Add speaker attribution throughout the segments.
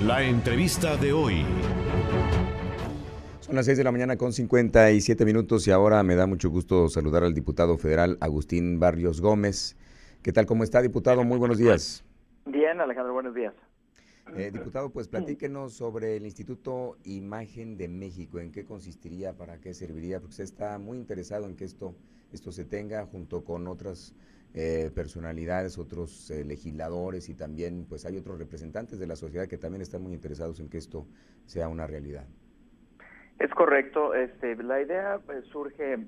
Speaker 1: La entrevista de hoy.
Speaker 2: Son las 6 de la mañana con 57 minutos y ahora me da mucho gusto saludar al diputado federal Agustín Barrios Gómez. ¿Qué tal? ¿Cómo está, diputado? Muy buenos días.
Speaker 3: Bien, Alejandro, buenos días.
Speaker 2: Diputado, pues platíquenos sobre el Instituto Imagen de México. ¿En qué consistiría? ¿Para qué serviría? Porque usted está muy interesado en que esto se tenga junto con otras personalidades, otros legisladores y también pues hay otros representantes de la sociedad que también están muy interesados en que esto sea una realidad.
Speaker 3: Es correcto. La idea surge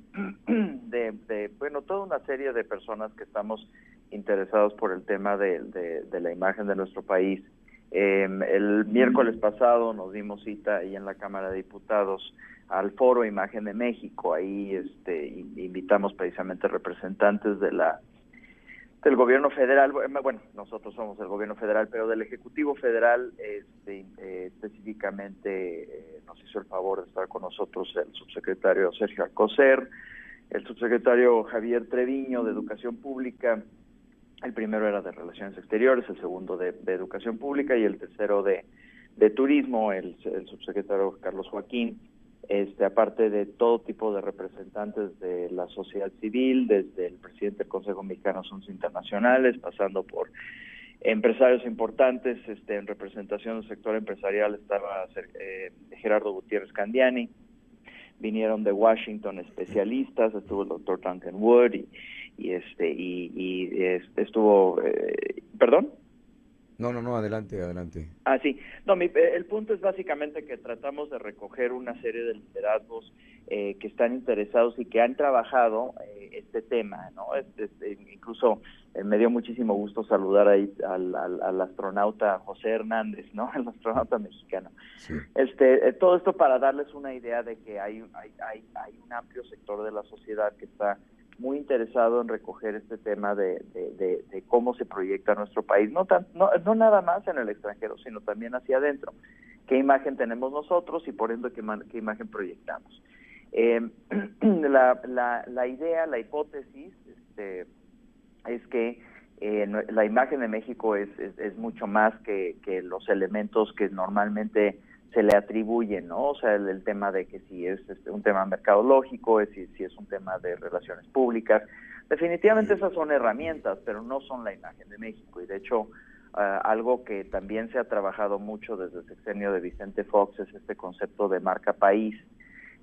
Speaker 3: bueno, toda una serie de personas que estamos interesados por el tema de la imagen de nuestro país. El miércoles pasado nos dimos cita ahí en la Cámara de Diputados al Foro Imagen de México. Ahí invitamos precisamente representantes del gobierno federal. Bueno, nosotros somos el gobierno federal, pero del Ejecutivo Federal específicamente nos hizo el favor de estar con nosotros el subsecretario Sergio Alcocer, el subsecretario Javier Treviño de Educación Pública. El primero era de Relaciones Exteriores, el segundo de Educación Pública y el tercero de Turismo, el subsecretario Carlos Joaquín. Aparte de todo tipo de representantes de la sociedad civil, desde el presidente del Consejo Mexicano de Asuntos Internacionales, pasando por empresarios importantes. En representación del sector empresarial estaba Gerardo Gutiérrez Candiani. Vinieron de Washington especialistas, estuvo el doctor Duncan Wood y estuvo, ¿perdón?
Speaker 2: No, adelante.
Speaker 3: Sí. No, el punto es básicamente que tratamos de recoger una serie de liderazgos que están interesados y que han trabajado este tema, ¿no? Incluso me dio muchísimo gusto saludar ahí al astronauta José Hernández, ¿no? El astronauta mexicano.
Speaker 2: Sí.
Speaker 3: Todo esto para darles una idea de que hay un amplio sector de la sociedad que está muy interesado en recoger este tema de cómo se proyecta nuestro país, no nada más en el extranjero, sino también hacia adentro. ¿Qué imagen tenemos nosotros y por ende qué imagen proyectamos? La idea, la hipótesis es que la imagen de México es mucho más que los elementos que normalmente se le atribuyen, ¿no? O sea, el tema de que si es un tema mercadológico, si es un tema de relaciones públicas. Definitivamente esas son herramientas, pero no son la imagen de México. Y de hecho, algo que también se ha trabajado mucho desde el sexenio de Vicente Fox es este concepto de marca país.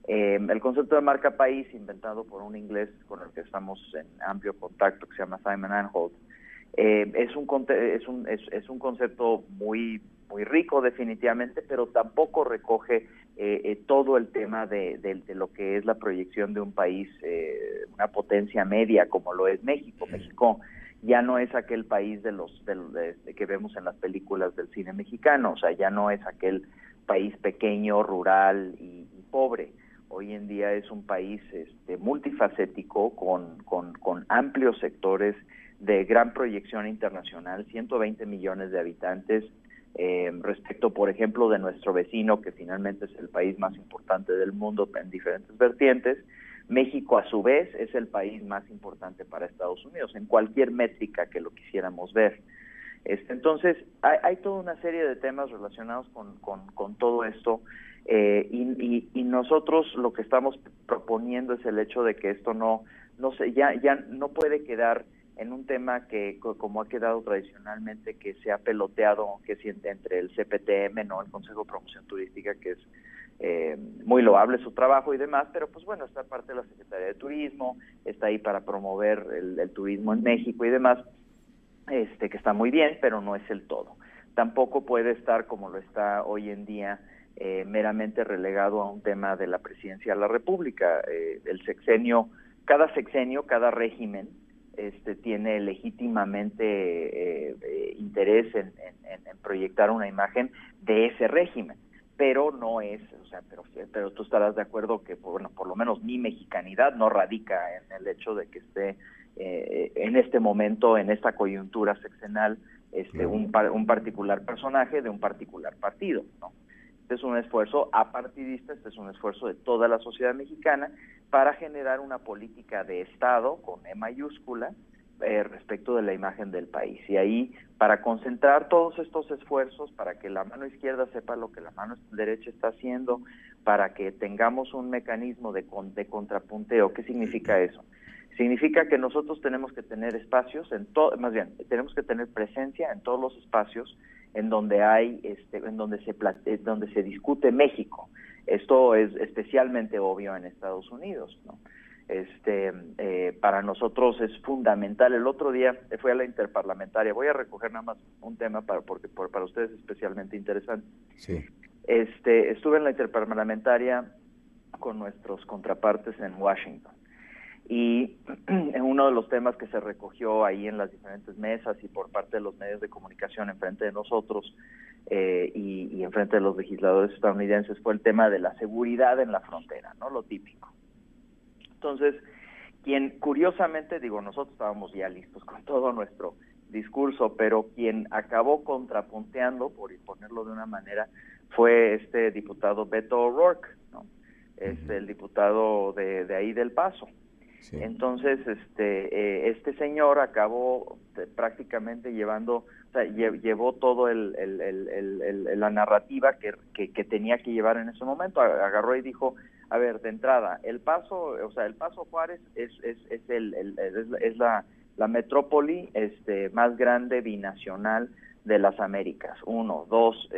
Speaker 3: El concepto de marca país, inventado por un inglés con el que estamos en amplio contacto, que se llama Simon Anholt, es un concepto muy rico definitivamente, pero tampoco recoge todo el tema de lo que es la proyección de un país, una potencia media como lo es México. México ya no es aquel país que vemos en las películas del cine mexicano, o sea, ya no es aquel país pequeño, rural y pobre. Hoy en día es un país multifacético con amplios sectores de gran proyección internacional, 120 millones de habitantes, respecto, por ejemplo, de nuestro vecino, que finalmente es el país más importante del mundo en diferentes vertientes. México, a su vez, es el país más importante para Estados Unidos, en cualquier métrica que lo quisiéramos ver. Entonces, hay toda una serie de temas relacionados con todo esto, y nosotros lo que estamos proponiendo es el hecho de que esto ya no puede quedar en un tema que, como ha quedado tradicionalmente, que se ha peloteado, que es entre el CPTM, ¿no? El Consejo de Promoción Turística, que es muy loable su trabajo y demás, pero pues bueno, está parte de la Secretaría de Turismo, está ahí para promover el turismo en México y demás, que está muy bien, pero no es el todo. Tampoco puede estar, como lo está hoy en día, meramente relegado a un tema de la Presidencia de la República. Cada sexenio, cada régimen, tiene legítimamente interés en proyectar una imagen de ese régimen, pero no es, o sea, pero tú estarás de acuerdo que, bueno, por lo menos mi mexicanidad no radica en el hecho de que esté en este momento, en esta coyuntura sexenal, un particular personaje de un particular partido, ¿no? Este es un esfuerzo apartidista, este es un esfuerzo de toda la sociedad mexicana para generar una política de Estado con E mayúscula respecto de la imagen del país. Y ahí, para concentrar todos estos esfuerzos, para que la mano izquierda sepa lo que la mano derecha está haciendo, para que tengamos un mecanismo de contrapunteo. ¿Qué significa eso? Significa que nosotros tenemos que tener espacios, más bien, tenemos que tener presencia en todos los espacios en donde hay, en donde se discute México. Esto es especialmente obvio en Estados Unidos, ¿no? Para nosotros es fundamental. El otro día fui a la interparlamentaria. Voy a recoger nada más un tema porque para ustedes es especialmente interesante.
Speaker 2: Sí.
Speaker 3: Estuve en la interparlamentaria con nuestros contrapartes en Washington. Y uno de los temas que se recogió ahí en las diferentes mesas y por parte de los medios de comunicación enfrente de nosotros y enfrente de los legisladores estadounidenses fue el tema de la seguridad en la frontera, ¿no? Lo típico. Entonces, curiosamente, nosotros estábamos ya listos con todo nuestro discurso, pero quien acabó contrapunteando, por ponerlo de una manera, fue este diputado Beto O'Rourke, ¿no? El diputado de ahí del Paso. Sí. Entonces, este señor acabó prácticamente llevó todo la narrativa que tenía que llevar en ese momento. Agarró y dijo, a ver, de entrada, el Paso Juárez es la metrópoli más grande binacional de las Américas. 1, 2,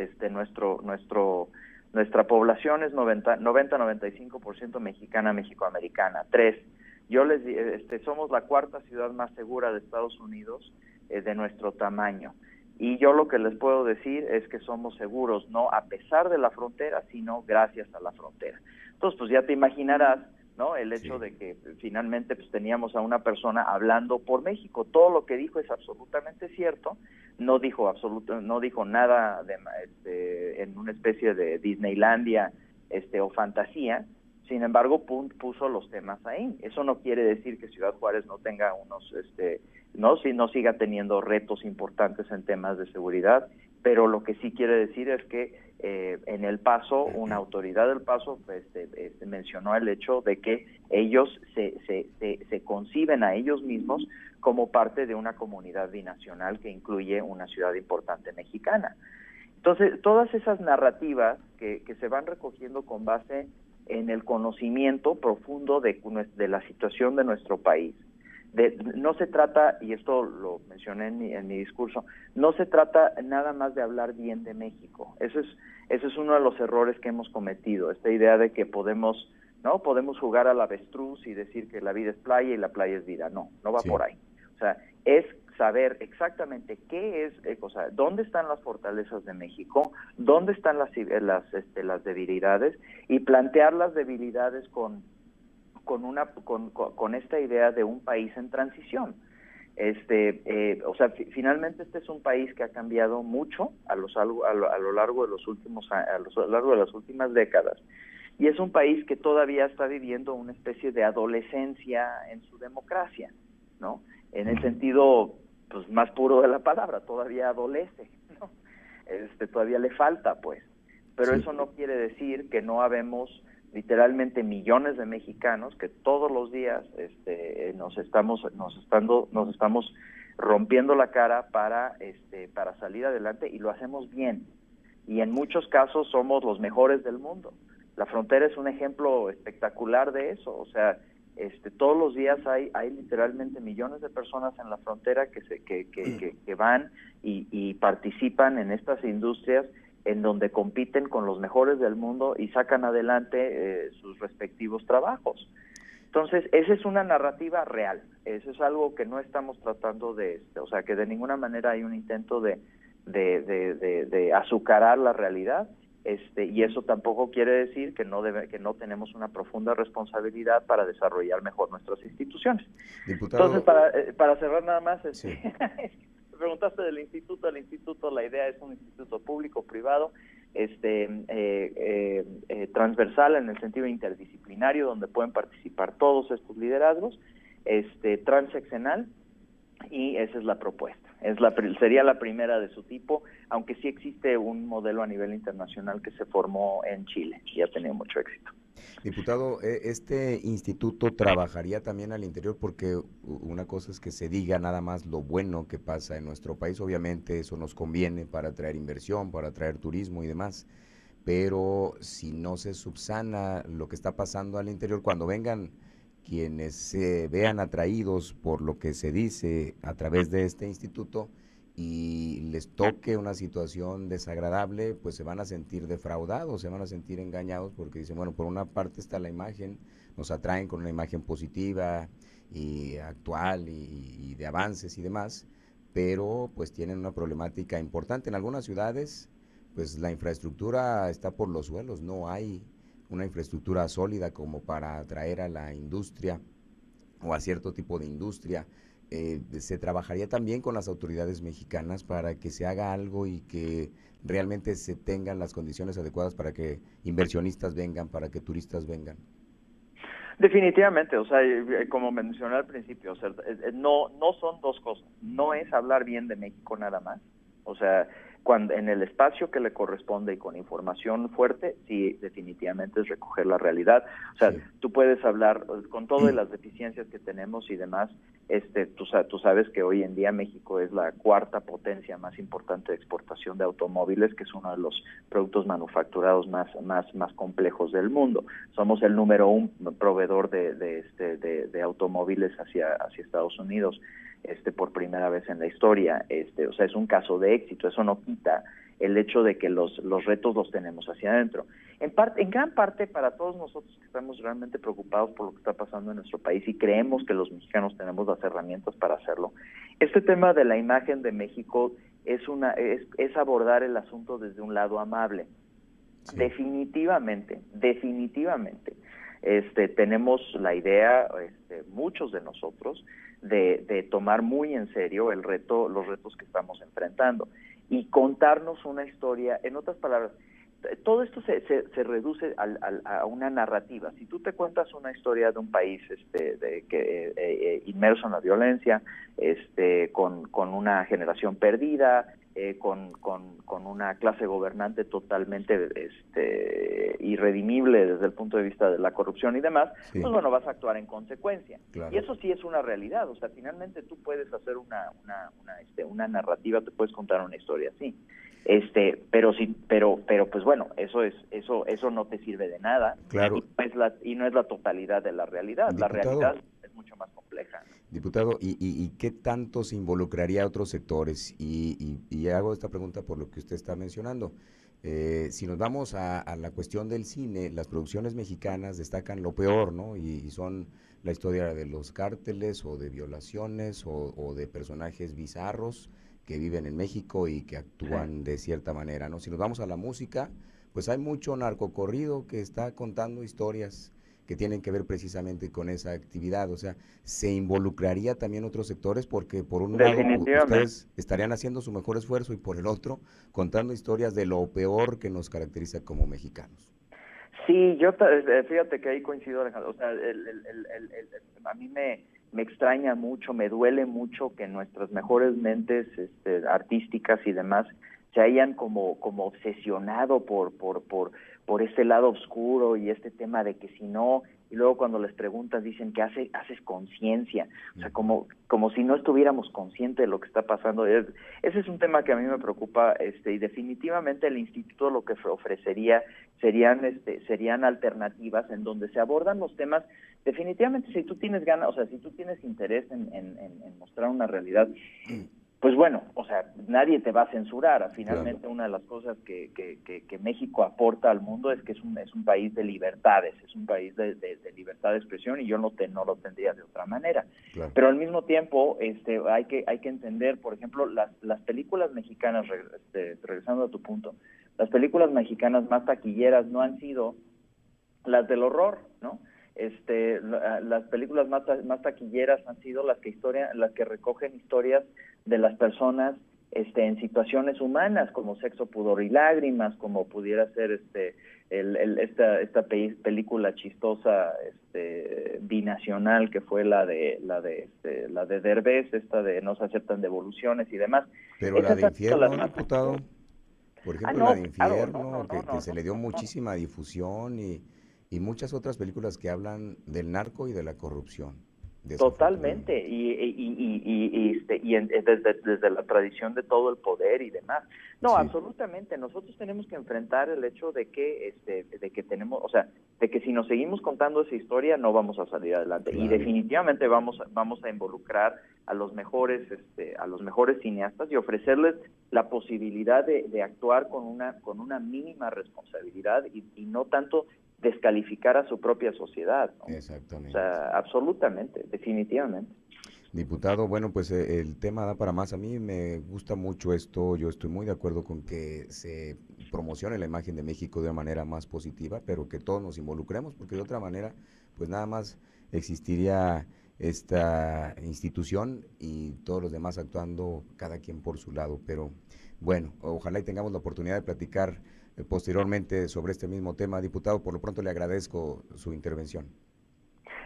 Speaker 3: nuestra población es 90-95% mexicana, mexicoamericana. 3, somos la cuarta ciudad más segura de Estados Unidos de nuestro tamaño. Y yo lo que les puedo decir es que somos seguros, no a pesar de la frontera, sino gracias a la frontera. Entonces, pues ya te imaginarás, ¿no? El hecho de que finalmente pues teníamos a una persona hablando por México. Todo lo que dijo es absolutamente cierto. No dijo nada en una especie de Disneylandia o fantasía. Sin embargo, puso los temas ahí. Eso no quiere decir que Ciudad Juárez no tenga no siga teniendo retos importantes en temas de seguridad, pero lo que sí quiere decir es que en El Paso, una autoridad del Paso mencionó el hecho de que ellos se conciben a ellos mismos como parte de una comunidad binacional que incluye una ciudad importante mexicana. Entonces, todas esas narrativas que se van recogiendo con base en el conocimiento profundo de la situación de nuestro país. No se trata, y esto lo mencioné en mi discurso, no se trata nada más de hablar bien de México. Eso es uno de los errores que hemos cometido, esta idea de que podemos jugar al avestruz y decir que la vida es playa y la playa es vida. No va por ahí. O sea, es saber exactamente qué es, dónde están las fortalezas de México, dónde están las debilidades, y plantear las debilidades con esta idea de un país en transición. Finalmente este es un país que ha cambiado mucho a lo largo de las últimas décadas, y es un país que todavía está viviendo una especie de adolescencia en su democracia, ¿no? En el sentido pues más puro de la palabra, todavía adolece, ¿no? Todavía le falta, pues. Pero eso no quiere decir que no habemos literalmente millones de mexicanos que todos los días nos estamos rompiendo la cara para salir adelante, y lo hacemos bien. Y en muchos casos somos los mejores del mundo. La frontera es un ejemplo espectacular de eso. O sea, todos los días hay literalmente millones de personas en la frontera que van y participan en estas industrias en donde compiten con los mejores del mundo y sacan adelante sus respectivos trabajos. Entonces, esa es una narrativa real. Eso es algo que no estamos tratando que de ninguna manera hay un intento de azucarar la realidad. Y eso tampoco quiere decir que no tenemos una profunda responsabilidad para desarrollar mejor nuestras instituciones.
Speaker 2: Diputado,
Speaker 3: entonces, para cerrar nada más,
Speaker 2: sí.
Speaker 3: Preguntaste del instituto. El instituto, la idea es un instituto público-privado, transversal en el sentido interdisciplinario, donde pueden participar todos estos liderazgos, transeccional, y esa es la propuesta. sería la primera de su tipo, aunque sí existe un modelo a nivel internacional que se formó en Chile y ha tenido mucho éxito.
Speaker 2: Diputado, ¿este instituto trabajaría también al interior? Porque una cosa es que se diga nada más lo bueno que pasa en nuestro país, obviamente eso nos conviene para atraer inversión, para atraer turismo y demás, pero si no se subsana lo que está pasando al interior, cuando vengan quienes se vean atraídos por lo que se dice a través de este instituto y les toque una situación desagradable, pues se van a sentir defraudados, se van a sentir engañados porque dicen, bueno, por una parte está la imagen, nos atraen con una imagen positiva y actual y de avances y demás, pero pues tienen una problemática importante. En algunas ciudades, pues la infraestructura está por los suelos, no hay una infraestructura sólida como para atraer a la industria o a cierto tipo de industria. Se trabajaría también con las autoridades mexicanas para que se haga algo y que realmente se tengan las condiciones adecuadas para que inversionistas vengan, para que turistas vengan.
Speaker 3: Definitivamente, o sea, como mencioné al principio, o sea, no son dos cosas, no es hablar bien de México nada más, o sea, cuando en el espacio que le corresponde y con información fuerte, sí, definitivamente es recoger la realidad. O sea, sí, tú puedes hablar con todas las deficiencias que tenemos y demás. Tú sabes que hoy en día México es la cuarta potencia más importante de exportación de automóviles, que es uno de los productos manufacturados más complejos del mundo. Somos el número 1 proveedor de automóviles hacia Estados Unidos. Por primera vez en la historia, o sea, es un caso de éxito. Eso no quita el hecho de que los retos los tenemos hacia adentro. En gran parte, para todos nosotros que estamos realmente preocupados por lo que está pasando en nuestro país y creemos que los mexicanos tenemos las herramientas para hacerlo, este tema de la imagen de México es abordar el asunto desde un lado amable. Sí. Definitivamente, tenemos la idea, muchos de nosotros, de tomar muy en serio los retos que estamos enfrentando y contarnos una historia. En otras palabras, todo esto se reduce a una narrativa. Si tú te cuentas una historia de un país inmerso en la violencia, con una generación perdida, con una clase gobernante totalmente irredimible desde el punto de vista de la corrupción y demás, sí, pues bueno, vas a actuar en consecuencia. Claro. Y eso sí es una realidad. O sea, finalmente tú puedes hacer una narrativa, te puedes contar una historia así. Pero pues bueno, eso no te sirve de nada. Claro. Y no es la totalidad de la realidad. Diputado, la realidad es mucho más compleja.
Speaker 2: Diputado, ¿y qué tanto se involucraría a otros sectores? Y hago esta pregunta por lo que usted está mencionando. Si nos vamos a la cuestión del cine, las producciones mexicanas destacan lo peor, ¿no? Y son la historia de los cárteles o de violaciones o de personajes bizarros que viven en México y que actúan de cierta manera, ¿no? Si nos vamos a la música, pues hay mucho narcocorrido que está contando historias que tienen que ver precisamente con esa actividad. O sea, ¿se involucraría también otros sectores? Porque por un lado ustedes estarían haciendo su mejor esfuerzo y por el otro contando historias de lo peor que nos caracteriza como mexicanos.
Speaker 3: Sí, fíjate que ahí coincido, Alejandro. O sea, a mí me extraña mucho, me duele mucho que nuestras mejores mentes artísticas y demás se hayan como obsesionado por este lado oscuro y este tema de que si no, y luego cuando les preguntas dicen que haces conciencia, o sea, como si no estuviéramos conscientes de lo que está pasando. Ese es un tema que a mí me preocupa, y definitivamente el instituto lo que ofrecería serían alternativas en donde se abordan los temas. Definitivamente, si tú tienes ganas, o sea, si tú tienes interés en mostrar una realidad, pues bueno, o sea, nadie te va a censurar. Finalmente, claro, una de las cosas que México aporta al mundo es que es un país de libertades, es un país de libertad de expresión, y yo no lo tendría de otra manera. Claro. Pero al mismo tiempo, hay que entender, por ejemplo, las películas mexicanas, regresando a tu punto, las películas mexicanas más taquilleras no han sido las del horror, ¿no? Las películas más taquilleras han sido las que recogen historias de las personas en situaciones humanas como Sexo, Pudor y Lágrimas, como pudiera ser esta película chistosa binacional que fue la de Derbez, esta de No se aceptan devoluciones y demás.
Speaker 2: Pero la de Infierno, diputado, por ejemplo, la de
Speaker 3: claro,
Speaker 2: Infierno, que se le dio muchísima difusión y muchas otras películas que hablan del narco y de la corrupción.
Speaker 3: Totalmente, desde la tradición de todo el poder y demás. No, sí. Absolutamente. Nosotros tenemos que enfrentar el hecho de que tenemos, o sea, de que si nos seguimos contando esa historia no vamos a salir adelante. Claro. Y definitivamente vamos a involucrar a los mejores cineastas y ofrecerles la posibilidad de actuar con una mínima responsabilidad y no tanto descalificar a su propia sociedad, ¿no?
Speaker 2: Exactamente.
Speaker 3: O sea, absolutamente, definitivamente.
Speaker 2: Diputado, bueno, pues el tema da para más. A mí me gusta mucho esto, yo estoy muy de acuerdo con que se promocione la imagen de México de una manera más positiva, pero que todos nos involucremos, porque de otra manera, pues nada más existiría esta institución y todos los demás actuando cada quien por su lado. Pero bueno, ojalá y tengamos la oportunidad de platicar posteriormente sobre este mismo tema. Diputado, por lo pronto le agradezco su intervención.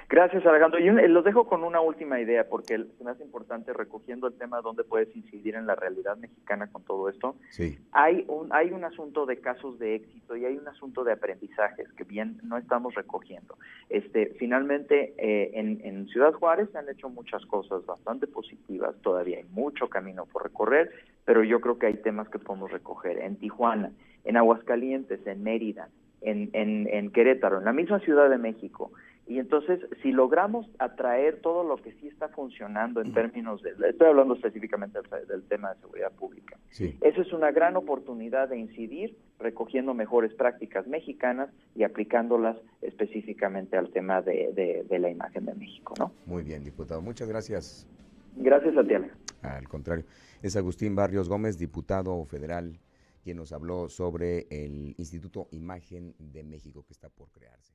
Speaker 3: Gracias, Alejandro. Y los dejo con una última idea, porque se me hace importante, recogiendo el tema donde puedes incidir en la realidad mexicana con todo esto.
Speaker 2: Sí.
Speaker 3: Hay un asunto de casos de éxito y hay un asunto de aprendizajes que bien no estamos recogiendo. Finalmente, en Ciudad Juárez se han hecho muchas cosas bastante positivas, todavía hay mucho camino por recorrer, pero yo creo que hay temas que podemos recoger. En Tijuana, en Aguascalientes, en Mérida, en Querétaro, en la misma Ciudad de México. Y entonces, si logramos atraer todo lo que sí está funcionando en términos estoy hablando específicamente del tema de seguridad pública,
Speaker 2: sí.
Speaker 3: Eso es una gran oportunidad de incidir recogiendo mejores prácticas mexicanas y aplicándolas específicamente al tema de la imagen de México, ¿no?
Speaker 2: Muy bien, diputado. Muchas gracias.
Speaker 3: Gracias a ti, Alex.
Speaker 2: Al contrario. Es Agustín Barrios Gómez, diputado federal, quien nos habló sobre el Instituto Imagen de México que está por crearse.